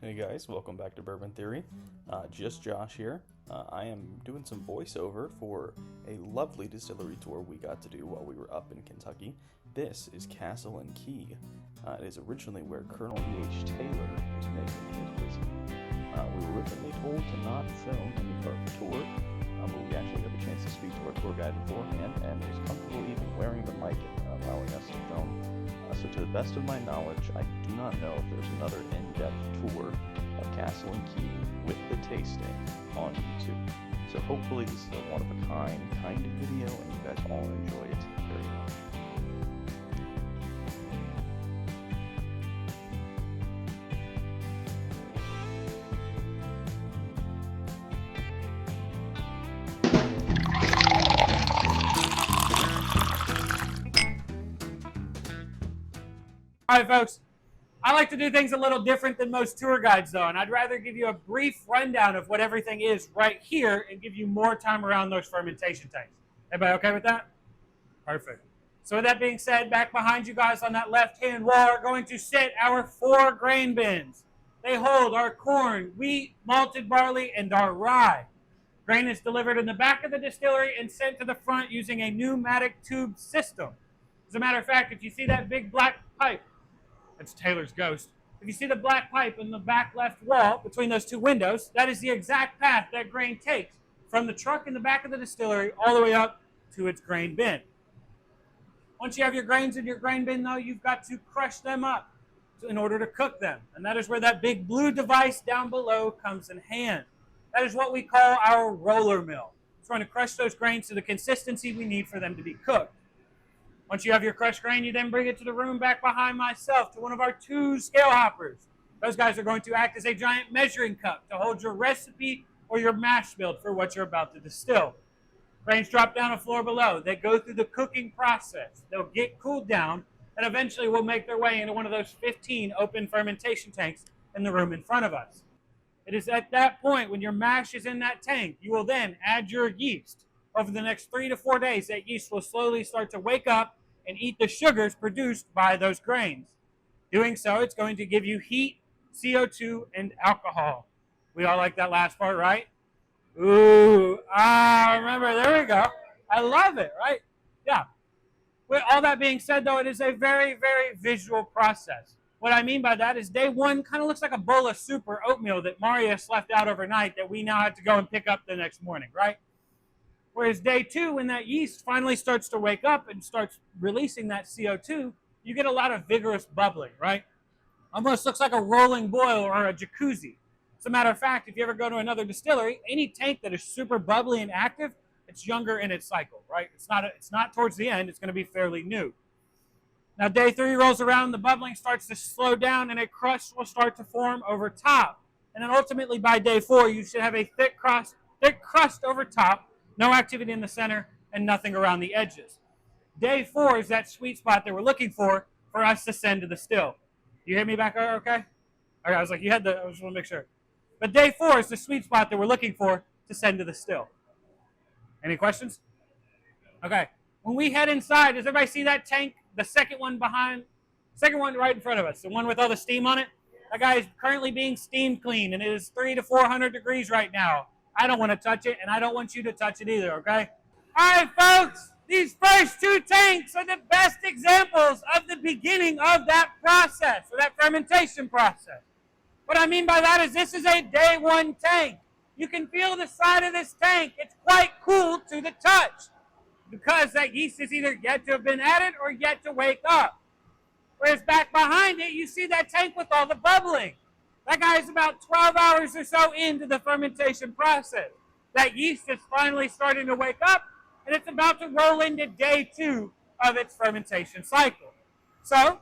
Hey guys, welcome back to Bourbon Theory. Just Josh here. I am doing some voiceover for a lovely distillery tour we got to do while we were up in Kentucky. This is Castle and Key. It is originally where Colonel E.H. Taylor was making his whiskey. We were originally told to not film any part of the tour, but we actually got the chance to speak to our tour guide beforehand and was comfortable even wearing the mic and allowing us to film. So to the best of my knowledge, I do not know if there's another in-depth tour of Castle and Key with the tasting on YouTube. So hopefully this is a one-of-a-kind kind of video and you guys all enjoy it very much. All right, folks, I like to do things a little different than most tour guides, though, and I'd rather give you a brief rundown of what everything is right here and give you more time around those fermentation tanks. Everybody okay with that? Perfect. So with that being said, back behind you guys on that left-hand wall are going to sit our 4 grain bins. They hold our corn, wheat, malted barley, and our rye. Grain is delivered in the back of the distillery and sent to the front using a pneumatic tube system. As a matter of fact, if you see that big black pipe, that's Taylor's ghost. If you see the black pipe in the back left wall between those 2 windows, that is the exact path that grain takes from the truck in the back of the distillery all the way up to its grain bin. Once you have your grains in your grain bin, though, you've got to crush them up in order to cook them. And that is where that big blue device down below comes in hand. That is what we call our roller mill. It's going to crush those grains to the consistency we need for them to be cooked. Once you have your crushed grain, you then bring it to the room back behind myself to one of our 2 scale hoppers. Those guys are going to act as a giant measuring cup to hold your recipe or your mash bill for what you're about to distill. Grains drop down a floor below. They go through the cooking process. They'll get cooled down and eventually will make their way into one of those 15 open fermentation tanks in the room in front of us. It is at that point when your mash is in that tank, you will then add your yeast. Over the next 3 to 4 days, that yeast will slowly start to wake up and eat the sugars produced by those grains. Doing so, it's going to give you heat, CO2, and alcohol. We all like that last part, right? Ooh, remember, there we go. I love it, right? Yeah. With all that being said, though, it is a very, very visual process. What I mean by that is day 1 kind of looks like a bowl of soup or oatmeal that Marius left out overnight that we now have to go and pick up the next morning, right? Whereas day 2, when that yeast finally starts to wake up and starts releasing that CO2, you get a lot of vigorous bubbling, right? Almost looks like a rolling boil or a jacuzzi. As a matter of fact, if you ever go to another distillery, any tank that is super bubbly and active, it's younger in its cycle, right? It's not towards the end, it's going to be fairly new. Now day 3 rolls around, the bubbling starts to slow down and a crust will start to form over top. And then ultimately by day 4, you should have a thick crust over top, no activity in the center, and nothing around the edges. Day 4 is that sweet spot that we're looking for us to send to the still. You hear me back there, okay? Okay, I was like, I just want to make sure. But day 4 is the sweet spot that we're looking for to send to the still. Any questions? Okay. When we head inside, does everybody see that tank? The second one right in front of us, the one with all the steam on it? That guy is currently being steam cleaned, and it is 300 to 400 degrees right now. I don't want to touch it, and I don't want you to touch it either, okay? All right, folks, these first 2 tanks are the best examples of the beginning of that process, or that fermentation process. What I mean by that is this is a day 1 tank. You can feel the side of this tank. It's quite cool to the touch because that yeast is either yet to have been added or yet to wake up. Whereas back behind it, you see that tank with all the bubbling. That guy is about 12 hours or so into the fermentation process. That yeast is finally starting to wake up, and it's about to roll into day 2 of its fermentation cycle. So,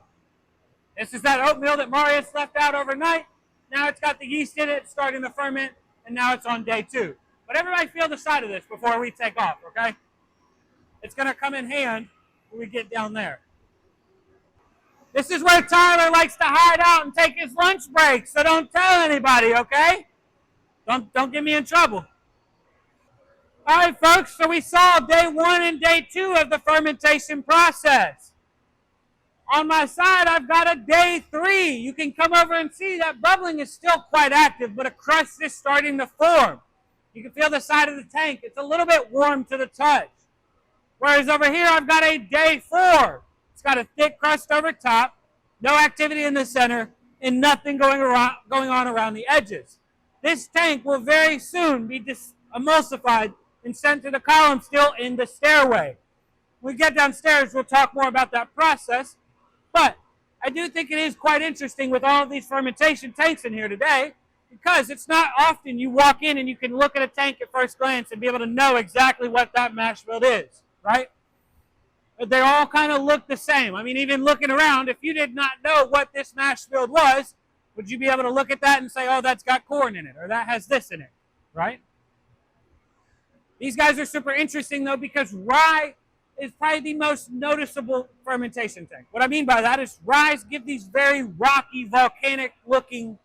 this is that oatmeal that Marius left out overnight. Now it's got the yeast in it, starting to ferment, and now it's on day 2. But everybody feel the side of this before we take off, okay? It's going to come in hand when we get down there. This is where Tyler likes to hide out and take his lunch break, so don't tell anybody, okay? Don't get me in trouble. All right, folks, so we saw day 1 and day 2 of the fermentation process. On my side, I've got a day 3. You can come over and see that bubbling is still quite active, but a crust is starting to form. You can feel the side of the tank. It's a little bit warm to the touch. Whereas over here, I've got a day 4. It's got a thick crust over top, no activity in the center, and nothing going on around the edges. This tank will very soon be emulsified and sent to the column still in the stairway. When we get downstairs, we'll talk more about that process. But I do think it is quite interesting with all of these fermentation tanks in here today, because it's not often you walk in and you can look at a tank at first glance and be able to know exactly what that mash bill is, right? They all kind of look the same. I mean, even looking around, if you did not know what this mash bill was, would you be able to look at that and say, oh, that's got corn in it, or that has this in it, right? These guys are super interesting, though, because rye is probably the most noticeable fermentation tank. What I mean by that is ryes give these very rocky, volcanic-looking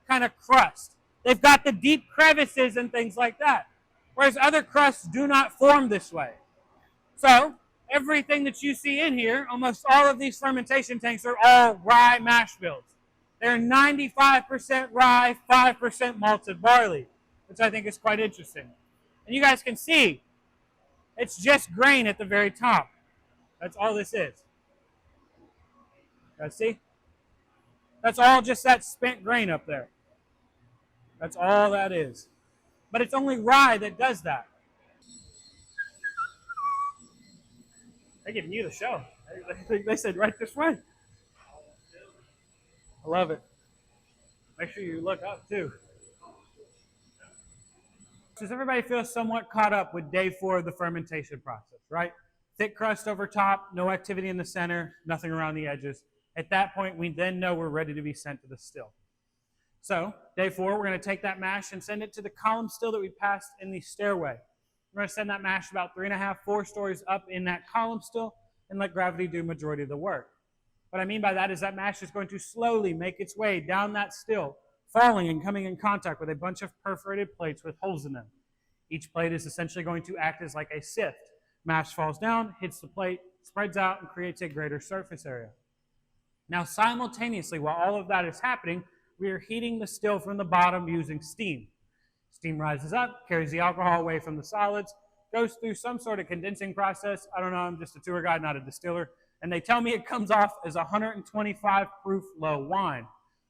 kind of crust. They've got the deep crevices and things like that, whereas other crusts do not form this way. So everything that you see in here, almost all of these fermentation tanks are all rye mash bills. They're 95% rye, 5% malted barley, which I think is quite interesting. And you guys can see, it's just grain at the very top. That's all this is. You guys see? That's all just that spent grain up there. That's all that is. But it's only rye that does that. They're giving you the show. They said right this way. I love it. Make sure you look up too. Does everybody feel somewhat caught up with day 4 of the fermentation process, right? Thick crust over top, no activity in the center, nothing around the edges. At that point, we then know we're ready to be sent to the still. So, day 4, we're going to take that mash and send it to the column still that we passed in the stairway. We're going to send that mash about 3.5, 4 stories up in that column still and let gravity do majority of the work. What I mean by that is that mash is going to slowly make its way down that still, falling and coming in contact with a bunch of perforated plates with holes in them. Each plate is essentially going to act as like a sift. Mash falls down, hits the plate, spreads out, and creates a greater surface area. Now, simultaneously, while all of that is happening, we are heating the still from the bottom using steam. Steam rises up, carries the alcohol away from the solids, goes through some sort of condensing process. I don't know, I'm just a tour guide, not a distiller. And they tell me it comes off as 125 proof low wine.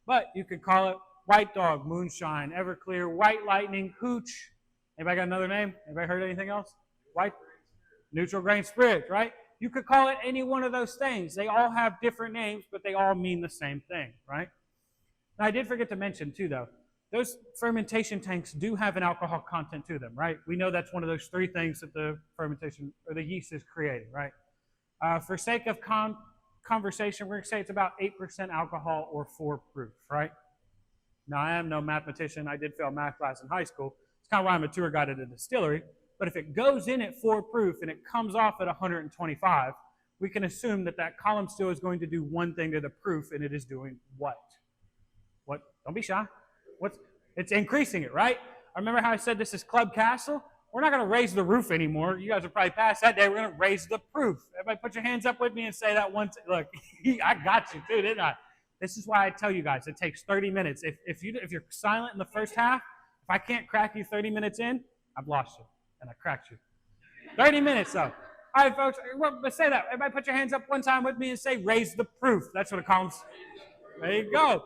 But you could call it White Dog, Moonshine, Everclear, White Lightning, Hooch. Anybody got another name? Anybody heard anything else? White? Neutral grain spirit, right? You could call it any one of those things. They all have different names, but they all mean the same thing, right? Now, I did forget to mention, too, though, those fermentation tanks do have an alcohol content to them, right? We know that's one of those 3 things that the fermentation or the yeast is creating, right? For sake of conversation, we're going to say it's about 8% alcohol or 4 proof, right? Now, I am no mathematician. I did fail math class in high school. It's kind of why I'm a tour guide at a distillery. But if it goes in at 4 proof and it comes off at 125, we can assume that that column still is going to do one thing to the proof, and it is doing what? What? Don't be shy. It's increasing it, right? I remember how I said this is Club Castle? We're not going to raise the roof anymore. You guys are probably past that day. We're going to raise the proof. Everybody put your hands up with me and say that once. Look, I got you too, didn't I? This is why I tell you guys it takes 30 minutes. If you're silent in the first half, if I can't crack you 30 minutes in, I've lost you. And I cracked you. 30 minutes, though. All right, folks, let's say that. Everybody put your hands up one time with me and say, raise the proof. That's what it calls. There you go.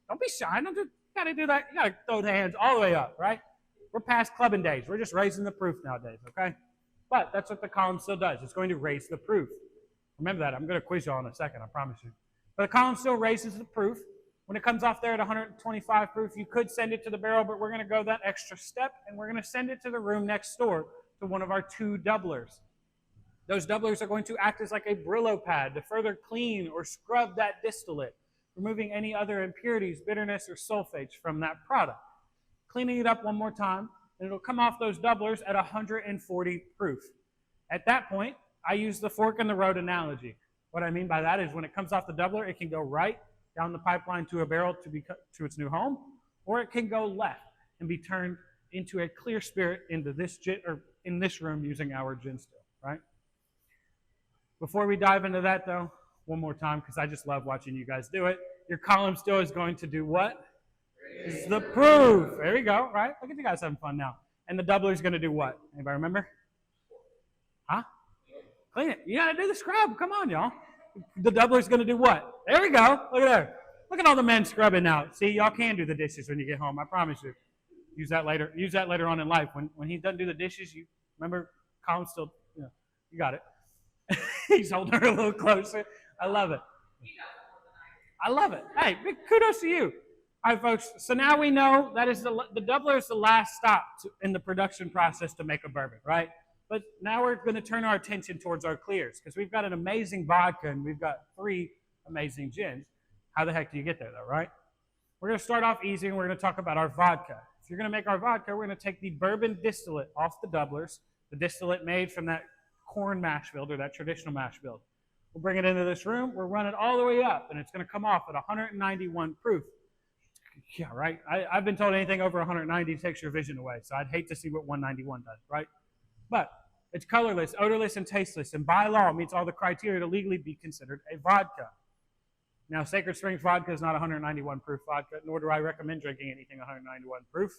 Don't be shy. You got to do that. You got to throw the hands all the way up, right? We're past clubbing days. We're just raising the proof nowadays, okay? But that's what the column still does. It's going to raise the proof. Remember that. I'm going to quiz you all in a second, I promise you. But the column still raises the proof. When it comes off there at 125 proof, you could send it to the barrel, but we're going to go that extra step, and we're going to send it to the room next door to one of our 2 doublers. Those doublers are going to act as like a Brillo pad to further clean or scrub that distillate, removing any other impurities, bitterness, or sulfates from that product. Cleaning it up one more time, and it'll come off those doublers at 140 proof. At that point, I use the fork in the road analogy. What I mean by that is when it comes off the doubler, it can go right down the pipeline to a barrel to its new home, or it can go left and be turned into a clear spirit into this in this room using our gin still, right? Before we dive into that, though, one more time because I just love watching you guys do it. Your column still is going to do what? Is the proof. There we go, right? Look at you guys having fun now. And the doubler is going to do what? Anybody remember? Huh? Clean it. You got to do the scrub. Come on, y'all. The doubler is going to do what? There we go. Look at there. Look at all the men scrubbing now. See, y'all can do the dishes when you get home. I promise you. Use that later. Use that later on in life. When he doesn't do the dishes, you remember Colin's still, you got it. He's holding her a little closer. I love it. I love it. Hey, big kudos to you. All right, folks. So now we know that is the doubler is the last stop in the production process to make a bourbon, right? But now we're going to turn our attention towards our clears because we've got an amazing vodka and we've got 3 amazing gins. How the heck do you get there, though, right? We're going to start off easy and we're going to talk about our vodka. If you're going to make our vodka, we're going to take the bourbon distillate off the doublers, the distillate made from that corn mash bill or that traditional mash bill. We'll bring it into this room. We'll run it all the way up, and it's going to come off at 191 proof. Yeah, right? I've been told anything over 190 takes your vision away, so I'd hate to see what 191 does, right? But it's colorless, odorless, and tasteless, and by law meets all the criteria to legally be considered a vodka. Now, Sacred Springs vodka is not 191 proof vodka, nor do I recommend drinking anything 191 proof.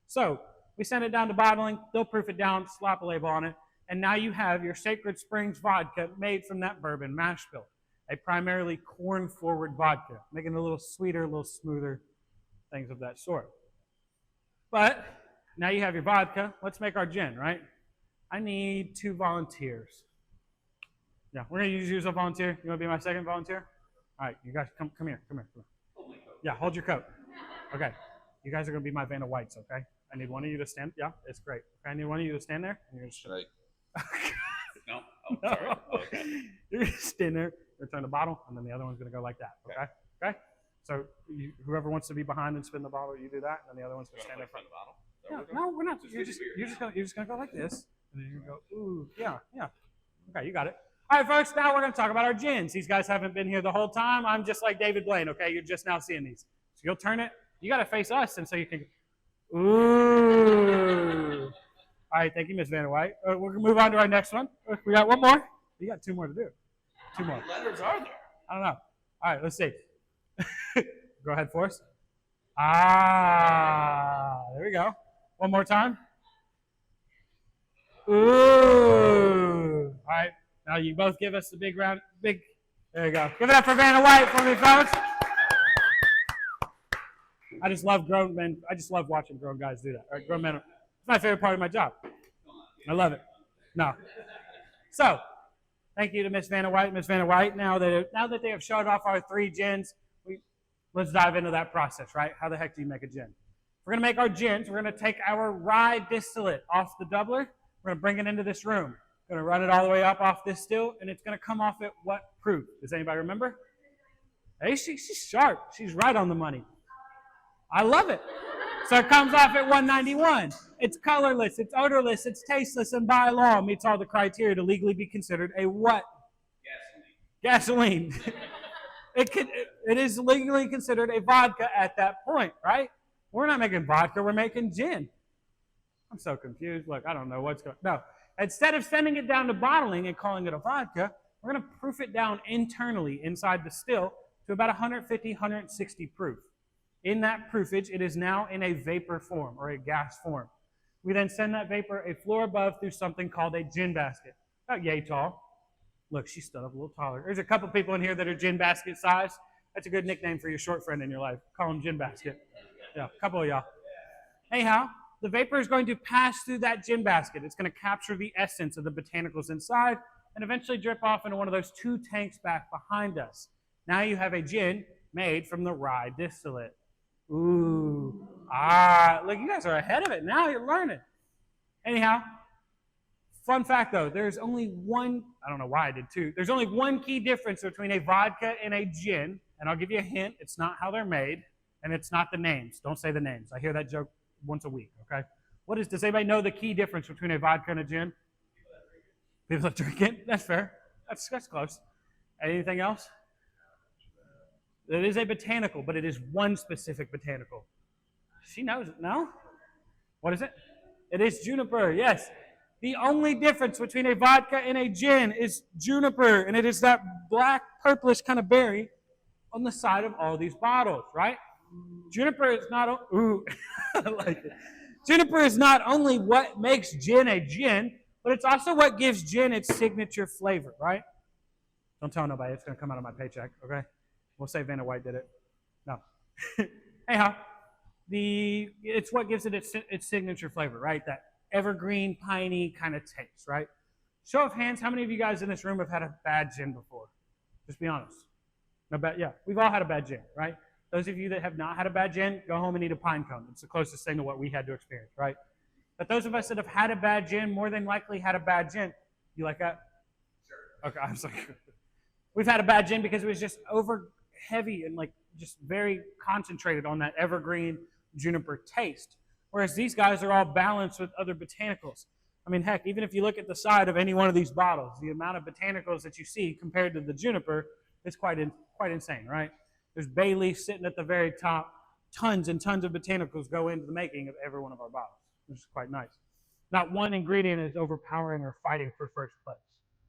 So we send it down to bottling. They'll proof it down, slap a label on it, and now you have your Sacred Springs vodka made from that bourbon mash bill, a primarily corn-forward vodka, making it a little sweeter, a little smoother, things of that sort. But now you have your vodka. Let's make our gin, right? I need 2 volunteers. Yeah, we're going to use a volunteer. You want to be my second volunteer? All right, you guys, come here. Yeah, hold your coat. Okay, you guys are going to be my Vanna Whites, okay? I need one of you to stand. Yeah, it's great. Okay, I need one of you to stand there. And you're just... No? Oh, sorry. Oh, okay. You're going to stand there, return the bottle, and then the other one's going to go like that, okay? Okay? So whoever wants to be behind and spin the bottle, you do that, and then the other one's going to stand in front of the bottle. No, we're not. You're just going to go like this, and then you go, ooh, yeah. Okay, you got it. All right, folks, now we're going to talk about our gins. These guys haven't been here the whole time. I'm just like David Blaine, okay? You're just now seeing these. So you'll turn it. You got to face us, and so you can, ooh. All right, thank you, Miss Vanna White. We're going to move on to our next one. We got one more. You got 2 more to do. 2 more. How many letters are there? I don't know. All right, let's see. Go ahead, Forrest. Ah, there we go. One more time. Ooh. All right, now you both give us the big round. There you go. Give it up for Vanna White for me, folks. I just love grown men. I just love watching grown guys do that. All right, grown men. It's my favorite part of my job. I love it. No. So, thank you to Miss Vanna White. Miss Vanna White, now that they have showed off our 3 gins, let's dive into that process, right? How the heck do you make a gin? We're going to make our gins. We're going to take our rye distillate off the doubler. We're going to bring it into this room. We're going to run it all the way up off this still, and it's going to come off at what proof? Does anybody remember? Hey, she's sharp. She's right on the money. I love it. So it comes off at 191. It's colorless, it's odorless, it's tasteless, and by law meets all the criteria to legally be considered a what? Gasoline. It is legally considered a vodka at that point, right? We're not making vodka, we're making gin. I'm so confused. Look, I don't know what's going on. No. Instead of sending it down to bottling and calling it a vodka, we're going to proof it down internally inside the still to about 150, 160 proof. In that proofage, it is now in a vapor form or a gas form. We then send that vapor a floor above through something called a gin basket. About yay tall. Look, she stood up a little taller. There's a couple people in here that are gin basket size. That's a good nickname for your short friend in your life. Call him gin basket. Yeah, a couple of y'all. Anyhow, the vapor is going to pass through that gin basket. It's going to capture the essence of the botanicals inside and eventually drip off into one of those 2 tanks back behind us. Now you have a gin made from the rye distillate. Ooh. Look, you guys are ahead of it. Now you're learning. Anyhow, fun fact though, there's only one, I don't know why I did 2. There's only one key difference between a vodka and a gin, and I'll give you a hint. It's not how they're made, and it's not the names. Don't say the names. I hear that joke once a week, okay? Does anybody know the key difference between a vodka and a gin? People that drink it? That's fair. That's close. Anything else? It is a botanical, but it is one specific botanical. She knows it. No? What is it? It is juniper, yes. The only difference between a vodka and a gin is juniper, and it is that black, purplish kind of berry on the side of all these bottles, right? Juniper is not, ooh, I like it. Juniper is not only what makes gin a gin, but it's also what gives gin its signature flavor, right? Don't tell nobody. It's going to come out of my paycheck, okay? We'll say Vanna White did it. No. Anyhow, it's what gives it its signature flavor, right? That evergreen, piney kind of taste, right? Show of hands, how many of you guys in this room have had a bad gin before? Just be honest. No bad, yeah, we've all had a bad gin, right? Those of you that have not had a bad gin, go home and eat a pine cone. It's the closest thing to what we had to experience, right? But those of us that have had a bad gin, more than likely had a bad gin. You like that? Sure. Okay, I was like, we've had a bad gin because it was just over heavy and like just very concentrated on that evergreen juniper taste. Whereas these guys are all balanced with other botanicals. I mean, heck, even if you look at the side of any one of these bottles, the amount of botanicals that you see compared to the juniper is quite insane, right? There's bay leaf sitting at the very top. Tons and tons of botanicals go into the making of every one of our bottles, which is quite nice. Not one ingredient is overpowering or fighting for first place.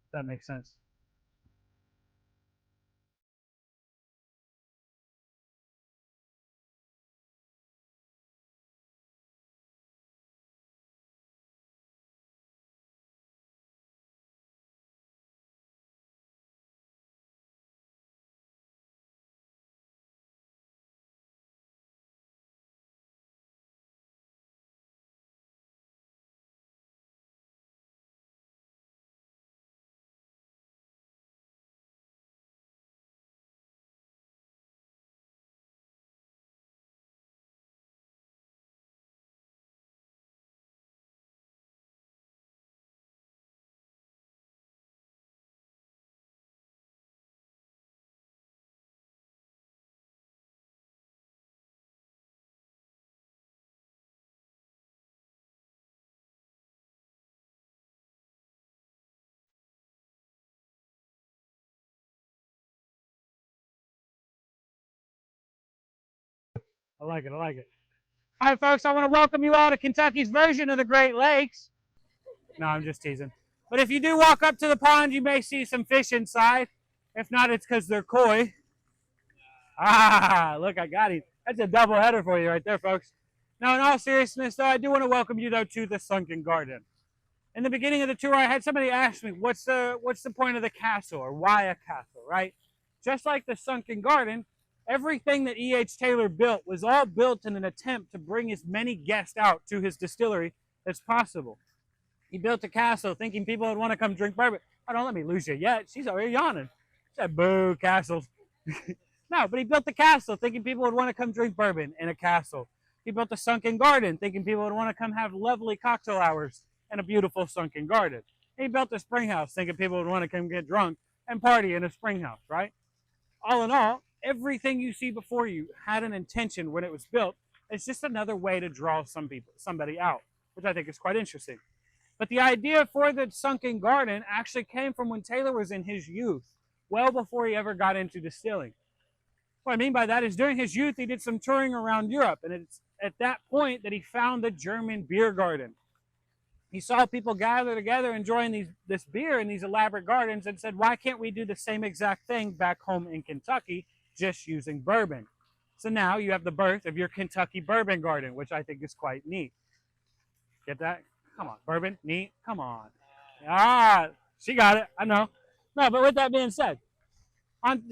If that makes sense. I like it. I like it. All right, folks, I want to welcome you all to Kentucky's version of the Great Lakes. No, I'm just teasing. But if you do walk up to the pond, you may see some fish inside. If not, it's because they're koi. Ah, look, I got him. That's a double header for you right there, folks. Now, in all seriousness, though, I do want to welcome you, though, to the Sunken Garden. In the beginning of the tour, I had somebody ask me, what's the point of the castle, or why a castle, right? Just like the Sunken Garden, everything that E.H. Taylor built was all built in an attempt to bring as many guests out to his distillery as possible. He built a castle thinking people would want to come drink bourbon. Oh, don't let me lose you yet. She's already yawning. She said, boo, castles. No, but he built the castle thinking people would want to come drink bourbon in a castle. He built a sunken garden thinking people would want to come have lovely cocktail hours in a beautiful sunken garden. He built a spring house thinking people would want to come get drunk and party in a spring house, right? All in all, everything you see before you had an intention when it was built. It's just another way to draw somebody out, which I think is quite interesting. But the idea for the sunken garden actually came from when Taylor was in his youth, well before he ever got into distilling. What I mean by that is during his youth, he did some touring around Europe, and it's at that point that he found the German beer garden. He saw people gather together enjoying this beer in these elaborate gardens and said, why can't we do the same exact thing back home in Kentucky, just using bourbon? So now you have the birth of your Kentucky bourbon garden, which I think is quite neat. Get that? Come on, bourbon, neat, come on. Ah, she got it, I know. No, but with that being said,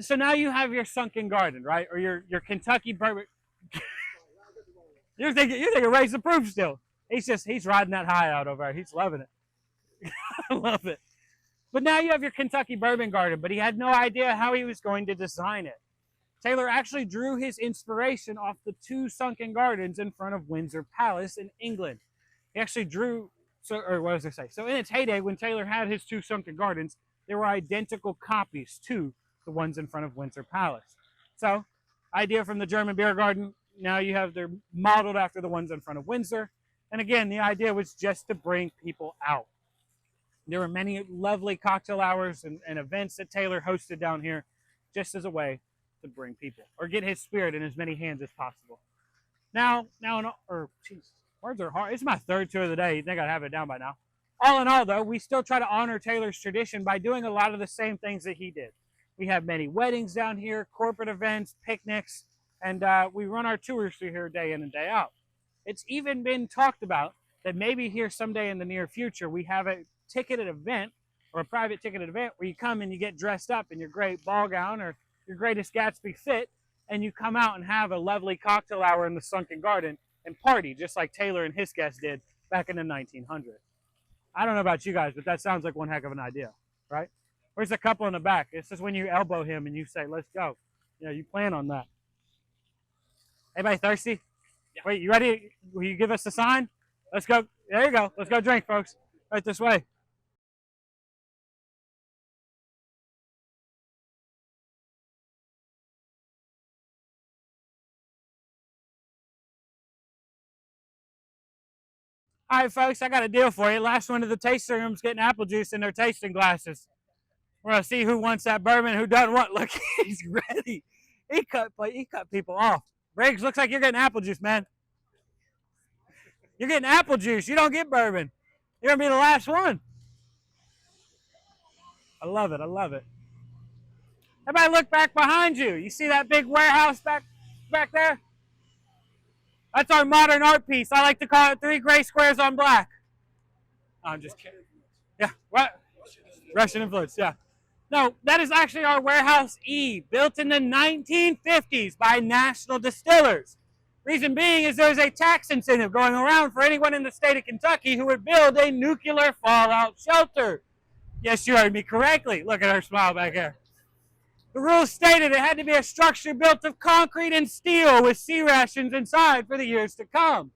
so now you have your sunken garden, right? Or your Kentucky bourbon. You're thinking raise the proof still. He's riding that high out over there. He's loving it. I love it. But now you have your Kentucky bourbon garden, but he had no idea how he was going to design it. Taylor actually drew his inspiration off the two sunken gardens in front of Windsor Palace in England. He actually drew, so in its heyday, when Taylor had his two sunken gardens, they were identical copies to the ones in front of Windsor Palace. So, idea from the German beer garden, now they're modeled after the ones in front of Windsor. And again, the idea was just to bring people out. There were many lovely cocktail hours and events that Taylor hosted down here just as a way to bring people or get his spirit in as many hands as possible. Now, words are hard. It's my third tour of the day. You think I'd have it down by now. All in all, though, we still try to honor Taylor's tradition by doing a lot of the same things that he did. We have many weddings down here, corporate events, picnics, and we run our tours through here day in and day out. It's even been talked about that maybe here someday in the near future, we have a ticketed event or a private ticketed event where you come and you get dressed up in your great ball gown or your greatest Gatsby fit, and you come out and have a lovely cocktail hour in the sunken garden and party, just like Taylor and his guests did back in the 1900s. I don't know about you guys, but that sounds like one heck of an idea, right? Where's the couple in the back? This is when you elbow him and you say, let's go. You know, you plan on that. Anybody thirsty? Yeah. Wait, you ready? Will you give us a sign? Let's go. There you go. Let's go drink, folks. Right this way. All right, folks, I got a deal for you. Last one to the tasting room's getting apple juice in their tasting glasses. We're going to see who wants that bourbon, who doesn't want. Look, he's ready. He cut people off. Briggs, looks like you're getting apple juice, man. You're getting apple juice. You don't get bourbon. You're going to be the last one. I love it. I love it. Everybody look back behind you. You see that big warehouse back there? That's our modern art piece. I like to call it 3 gray squares on black. I'm just kidding. Yeah, what? Russian influence, yeah. No, that is actually our Warehouse E, built in the 1950s by national distillers. Reason being is there's a tax incentive going around for anyone in the state of Kentucky who would build a nuclear fallout shelter. Yes, you heard me correctly. Look at her smile back here. The rules stated it had to be a structure built of concrete and steel with sea rations inside for the years to come.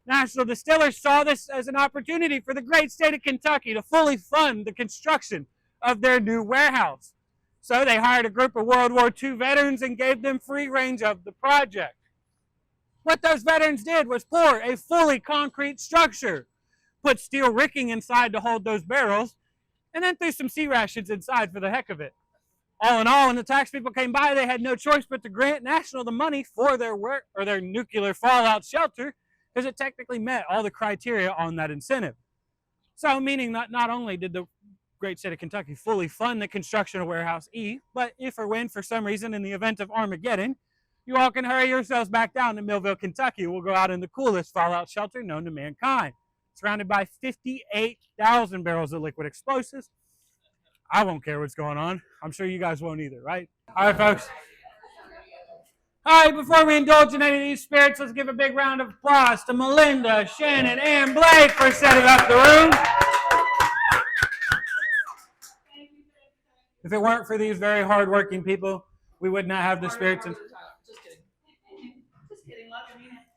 National distillers saw this as an opportunity for the great state of Kentucky to fully fund the construction of their new warehouse. So they hired a group of World War II veterans and gave them free range of the project. What those veterans did was pour a fully concrete structure, put steel ricking inside to hold those barrels, and then threw some sea rations inside for the heck of it. All in all, when the tax people came by, they had no choice but to grant National the money for their work or their nuclear fallout shelter, because it technically met all the criteria on that incentive. So, meaning that not only did the great state of Kentucky fully fund the construction of Warehouse E, but if or when, for some reason, in the event of Armageddon, you all can hurry yourselves back down to Millville, Kentucky. We'll go out in the coolest fallout shelter known to mankind, surrounded by 58,000 barrels of liquid explosives. I won't care what's going on. I'm sure you guys won't either, right? All right, folks. All right, before we indulge in any of these spirits, let's give a big round of applause to Melinda, Shannon, and Blake for setting up the room. If it weren't for these very hardworking people, we would not have the spirits. Just kidding. Just kidding.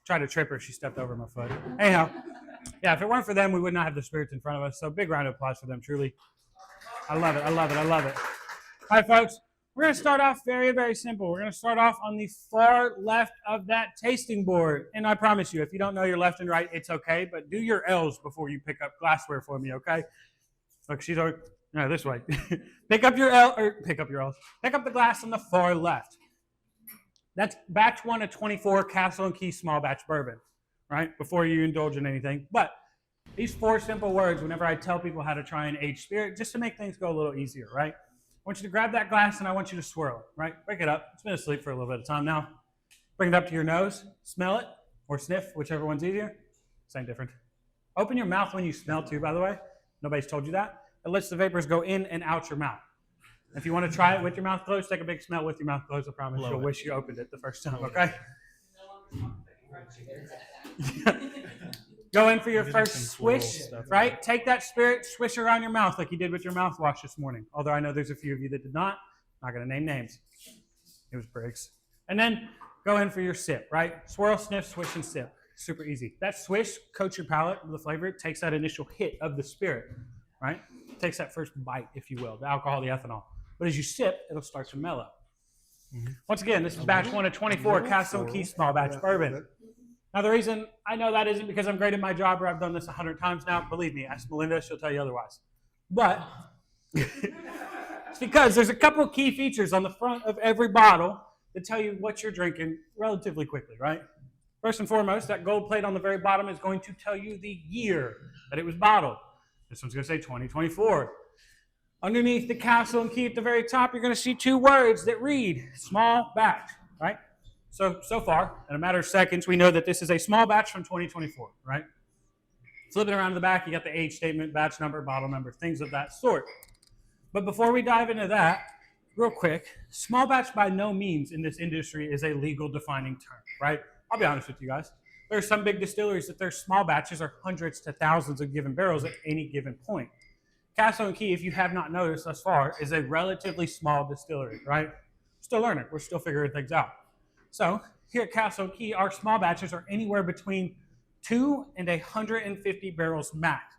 Tried to trip her. She stepped over my foot. Anyhow, yeah, if it weren't for them, we would not have the spirits in front of us. So big round of applause for them, truly. I love it. I love it. I love it. All right, folks. We're going to start off very, very simple. We're going to start off on the far left of that tasting board. And I promise you, if you don't know your left and right, it's okay. But do your L's before you pick up glassware for me, okay? Look, she's already, no, this way. Pick up your L's. Pick up the glass on the far left. That's batch 1 of 24 Castle and Key small batch bourbon, right? Before you indulge in anything. But these 4 simple words, whenever I tell people how to try and age spirit, just to make things go a little easier, right? I want you to grab that glass and I want you to swirl it, right? Break it up. It's been asleep for a little bit of time now. Bring it up to your nose. Smell it or sniff, whichever one's easier. Same difference. Open your mouth when you smell too, by the way. Nobody's told you that. It lets the vapors go in and out your mouth. If you want to try it with your mouth closed, take a big smell with your mouth closed. I promise you'll wish you opened it the first time, okay? Go in for your first swish, right? Take that spirit, swish around your mouth like you did with your mouthwash this morning. Although I know there's a few of you that did not. I'm not going to name names. It was Briggs. And then go in for your sip, right? Swirl, sniff, swish, and sip. Super easy. That swish coats your palate with the flavor. It takes that initial hit of the spirit, right? It takes that first bite, if you will, the alcohol, the ethanol. But as you sip, it'll start to mellow. Once again, this is batch 1 of 24 Castle and Key small batch bourbon. Now, the reason I know that isn't because I'm great at my job or I've done this 100 times now. Believe me, ask Melinda, she'll tell you otherwise. But it's because there's a couple of key features on the front of every bottle that tell you what you're drinking relatively quickly, right? First and foremost, that gold plate on the very bottom is going to tell you the year that it was bottled. This one's going to say 2024. Underneath the castle and key at the very top, you're going to see two words that read small batch, right? So far, in a matter of seconds, we know that this is a small batch from 2024, right? Flipping around to the back, you got the age statement, batch number, bottle number, things of that sort. But before we dive into that, real quick, small batch by no means in this industry is a legal defining term, right? I'll be honest with you guys. There are some big distilleries that their small batches are hundreds to thousands of given barrels at any given point. Castle and Key, if you have not noticed thus far, is a relatively small distillery, right? Still learning. We're still figuring things out. So here at Castle and Key, our small batches are anywhere between 2 and 150 barrels max.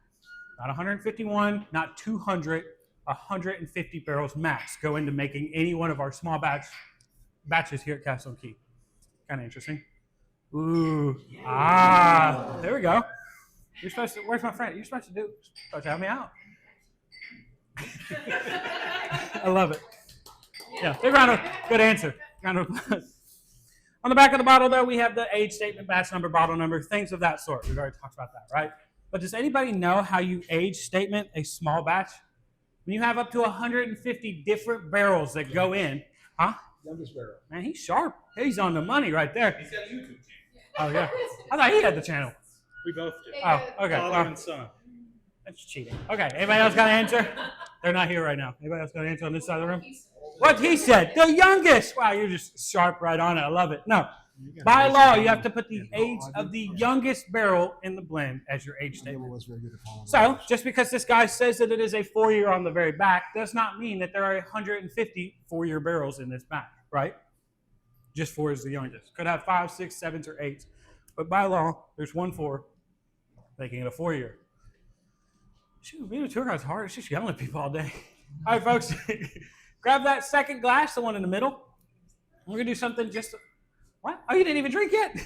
Not 151, not 200, 150 barrels max go into making any one of our small batches here at Castle and Key. Kind of interesting. Ooh, there we go. You're supposed to, where's my friend? You're supposed to help me out. I love it. Yeah, big round of, good answer. Round of applause. On the back of the bottle, though, we have the age statement, batch number, bottle number, things of that sort. We've already talked about that, right? But does anybody know how you age statement a small batch? When you have up to 150 different barrels that go in, huh? Youngest barrel. Man, he's sharp. He's on the money right there. He's got a YouTube channel. Oh, yeah. I thought he had the channel. We both do. Oh, okay. Father Well, and son. that's cheating. Okay, anybody else got an answer? They're not here right now. Anybody else got an answer on this side of the room? What he said, the youngest. Wow, you're just sharp right on it. I love it. No, by law, you have to put the age of the youngest barrel in the blend as your age statement. So, just because this guy says that it is a 4-year on the very back does not mean that there are 150 4-year barrels in this batch, right? Just 4 is the youngest. Could have 5, 6, 7s, or 8s. But by law, there's 1 4, making it a 4-year. Shoot, being a tour guide's hard. It's just yelling at people all day. All right, folks. Grab that second glass, the one in the middle. We're going to do something just... What? Oh, you didn't even drink yet?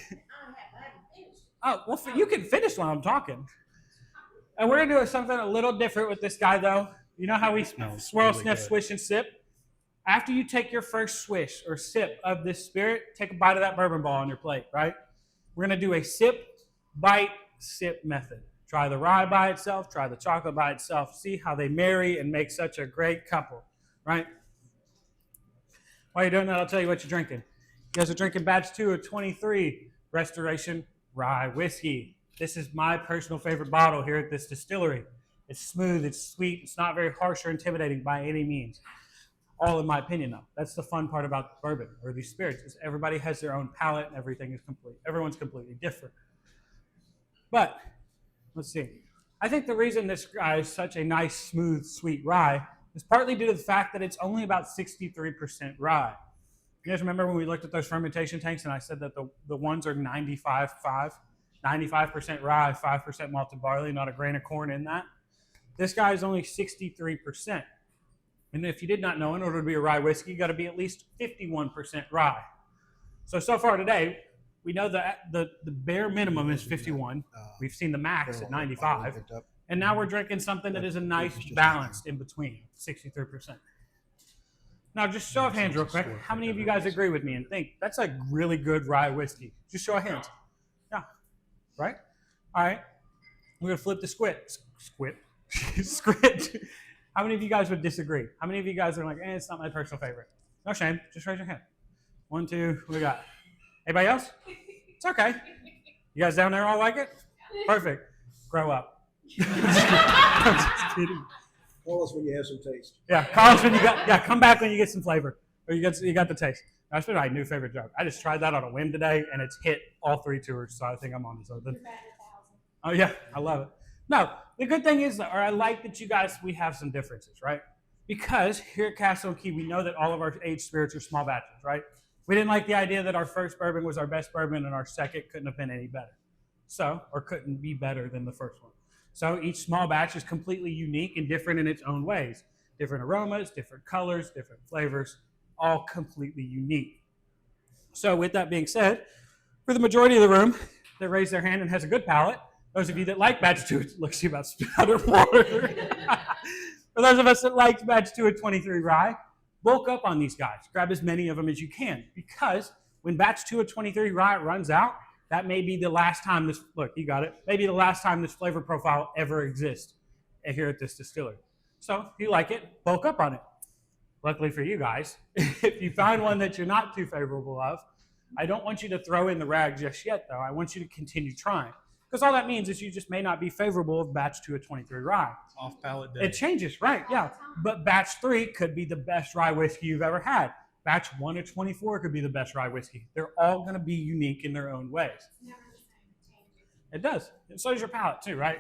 Oh, well, you can finish while I'm talking. And we're going to do something a little different with this guy, though. You know how we swirl, really sniff, swish, and sip? After you take your first swish or sip of this spirit, take a bite of that bourbon ball on your plate, right? We're going to do a sip, bite, sip method. Try the rye by itself, try the chocolate by itself. See how they marry and make such a great couple, right? While you're doing that, I'll tell you what you're drinking. You guys are drinking batch 2 of 23 Restoration Rye Whiskey. This is my personal favorite bottle here at this distillery. It's smooth, it's sweet, it's not very harsh or intimidating by any means. All in my opinion, though. That's the fun part about bourbon or these spirits is everybody has their own palate and everything is complete. Everyone's completely different. But let's see. I think the reason this guy is such a nice, smooth, sweet rye is partly due to the fact that it's only about 63% rye. You guys remember when we looked at those fermentation tanks and I said that the ones are 95% rye, 5% malted barley, not a grain of corn in that? This guy is only 63%. And if you did not know, in order to be a rye whiskey, you got to be at least 51% rye. So far today, we know that the bare minimum is 51. We've seen the max at 95. And now we're drinking something that is a nice balanced in between, 63%. Now, just show of hands real quick. How many of you guys agree with me and think that's a really good rye whiskey? Just show of hands. Yeah. Right? All right. We're going to flip the script. How many of you guys would disagree? How many of you guys are like, it's not my personal favorite? No shame. Just raise your hand. 1, 2, we got. Anybody else? It's okay. You guys down there all like it? Perfect. Grow up. I'm just kidding. Call us when you have some taste. Yeah, call us when you got. Yeah, come back when you get some flavor or you got the taste. That's been my new favorite drug. I just tried that on a whim today, and it's hit all 3 tours. So I think I'm on to something. Oh yeah, I love it. No, the good thing is, or I like that you guys we have some differences, right? Because here at Castle and Key, we know that all of our aged spirits are small batches, right? We didn't like the idea that our first bourbon was our best bourbon and our second couldn't have been any better. Or couldn't be better than the first one. So each small batch is completely unique and different in its own ways. Different aromas, different colors, different flavors, all completely unique. So with that being said, for the majority of the room that raised their hand and has a good palate, those of you that like batch 2, looks you about spouted water. For those of us that liked batch 2 of 23 rye, bulk up on these guys. Grab as many of them as you can, because when batch 2 of 23 rye runs out, that may be the last time this, look, you got it, maybe the last time this flavor profile ever exists. here at this distillery. So if you like it, bulk up on it. Luckily for you guys, if you find one that you're not too favorable of, I don't want you to throw in the rag just yet, though. I want you to continue trying. Because all that means is you just may not be favorable of batch 2 of 23 rye. Off palate day. It changes, right, yeah. But batch 3 could be the best rye whiskey you've ever had. Batch 1 of 24 could be the best rye whiskey. They're all going to be unique in their own ways. It does. And so does your palate, too, right?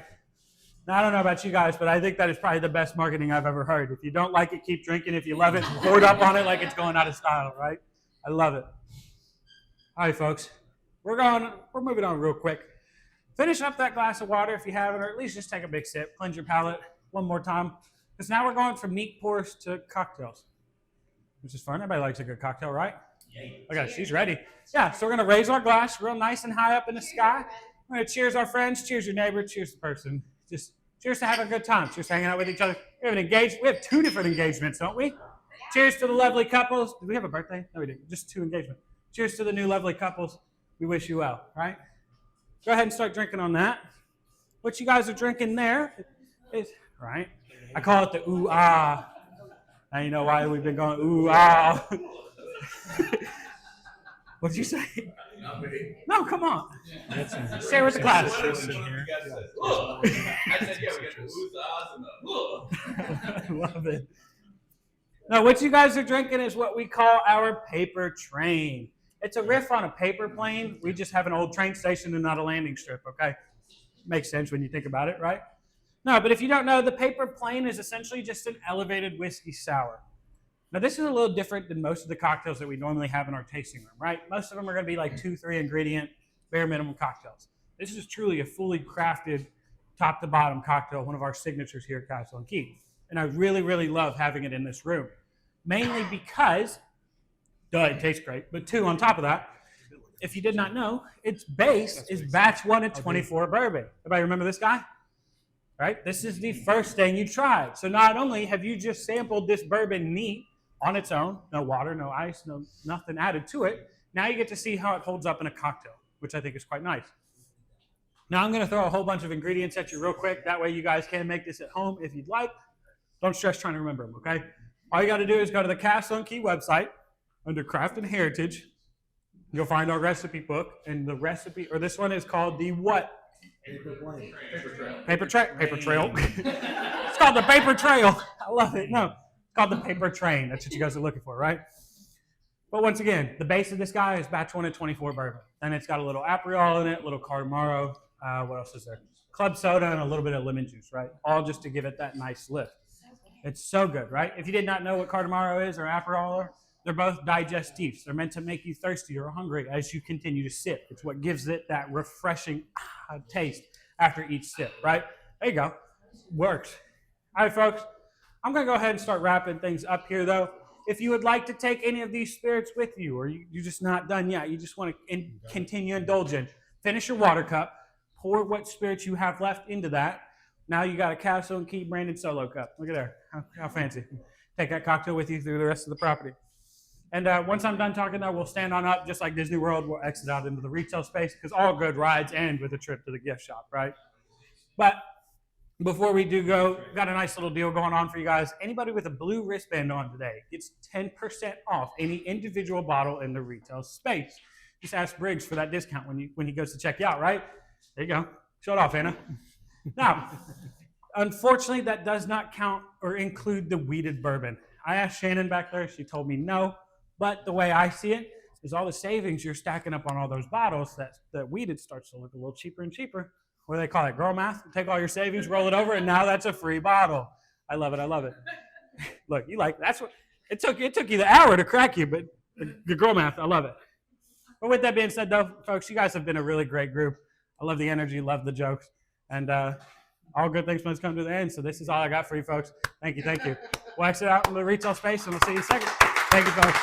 Now, I don't know about you guys, but I think that is probably the best marketing I've ever heard. If you don't like it, keep drinking. If you love it, pour it up on it like it's going out of style, right? I love it. All right, folks. We're moving on real quick. Finish up that glass of water if you haven't, or at least just take a big sip. Cleanse your palate one more time. Because now we're going from neat pours to cocktails, which is fun. Everybody likes a good cocktail, right? Okay, she's ready. Yeah, so we're going to raise our glass real nice and high up in the sky. We're going to cheers our friends, cheers your neighbor, cheers the person. Just cheers to having a good time. Cheers to hanging out with each other. We have 2 different engagements, don't we? Cheers to the lovely couples. Did we have a birthday? No, we didn't. Just 2 engagements. Cheers to the new lovely couples. We wish you well, right? Go ahead and start drinking on that. What you guys are drinking there is, right? I call it the ooh-ah. Now you know why we've been going ooh-ah. What did you say? No, come on. Share with the class. I said, yeah, we got the oohs, and the Love it. Now, what you guys are drinking is what we call our paper train. It's a riff on a paper plane. We just have an old train station and not a landing strip, okay? Makes sense when you think about it, right? No, but if you don't know, the paper plane is essentially just an elevated whiskey sour. Now, this is a little different than most of the cocktails that we normally have in our tasting room, right? Most of them are going to be like 2, 3 ingredient, bare minimum cocktails. This is truly a fully crafted, top to bottom cocktail, one of our signatures here at Castle and Key. And I really, really love having it in this room, mainly because it tastes great. But 2, on top of that, if you did not know, its base is batch 1 of 24 bourbon. Everybody remember this guy? Right? This is the first thing you tried. So not only have you just sampled this bourbon neat on its own, no water, no ice, no nothing added to it, now you get to see how it holds up in a cocktail, which I think is quite nice. Now I'm going to throw a whole bunch of ingredients at you real quick. That way you guys can make this at home if you'd like. Don't stress trying to remember them, okay? All you got to do is go to the Castle and Key website. Under Craft and Heritage, you'll find our recipe book, and the recipe, or this one is called the what? Paper trail. It's called the paper trail. I love it. No, it's called the paper train. That's what you guys are looking for, right? But once again, the base of this guy is batch 1 of 24 bourbon. And it's got a little Aperol in it, a little Cardamaro. What else is there? Club soda and a little bit of lemon juice, right? All just to give it that nice lift. It's so good, right? If you did not know what Cardamaro is or Aperol are, they're both digestifs. They're meant to make you thirsty or hungry as you continue to sip. It's what gives it that refreshing taste after each sip, right? There you go. Works. All right, folks. I'm going to go ahead and start wrapping things up here, though. If you would like to take any of these spirits with you, or you're just not done yet, you just want to continue indulging, finish your water cup, pour what spirits you have left into that. Now you got a Castle and Key branded solo cup. Look at there. How fancy. Take that cocktail with you through the rest of the property. And once I'm done talking, though, we'll stand on up, just like Disney World. We'll exit out into the retail space, because all good rides end with a trip to the gift shop, right? But before we do go, got a nice little deal going on for you guys. Anybody with a blue wristband on today gets 10% off any individual bottle in the retail space. Just ask Briggs for that discount when he goes to check you out, right? There you go. Show it off, Anna. Now, unfortunately, that does not count or include the wheated bourbon. I asked Shannon back there. She told me no. But the way I see it is all the savings you're stacking up on all those bottles, that wheated starts to look a little cheaper and cheaper. What do they call it? Girl math? Take all your savings, roll it over, and now that's a free bottle. I love it. I love it. Look, you like that's what it took you the hour to crack you, but the girl math, I love it. But with that being said, though, folks, you guys have been a really great group. I love the energy, love the jokes, and all good things must come to the end. So this is all I got for you, folks. Thank you. We'll exit out in the retail space, and we'll see you in a second. Thank you, folks.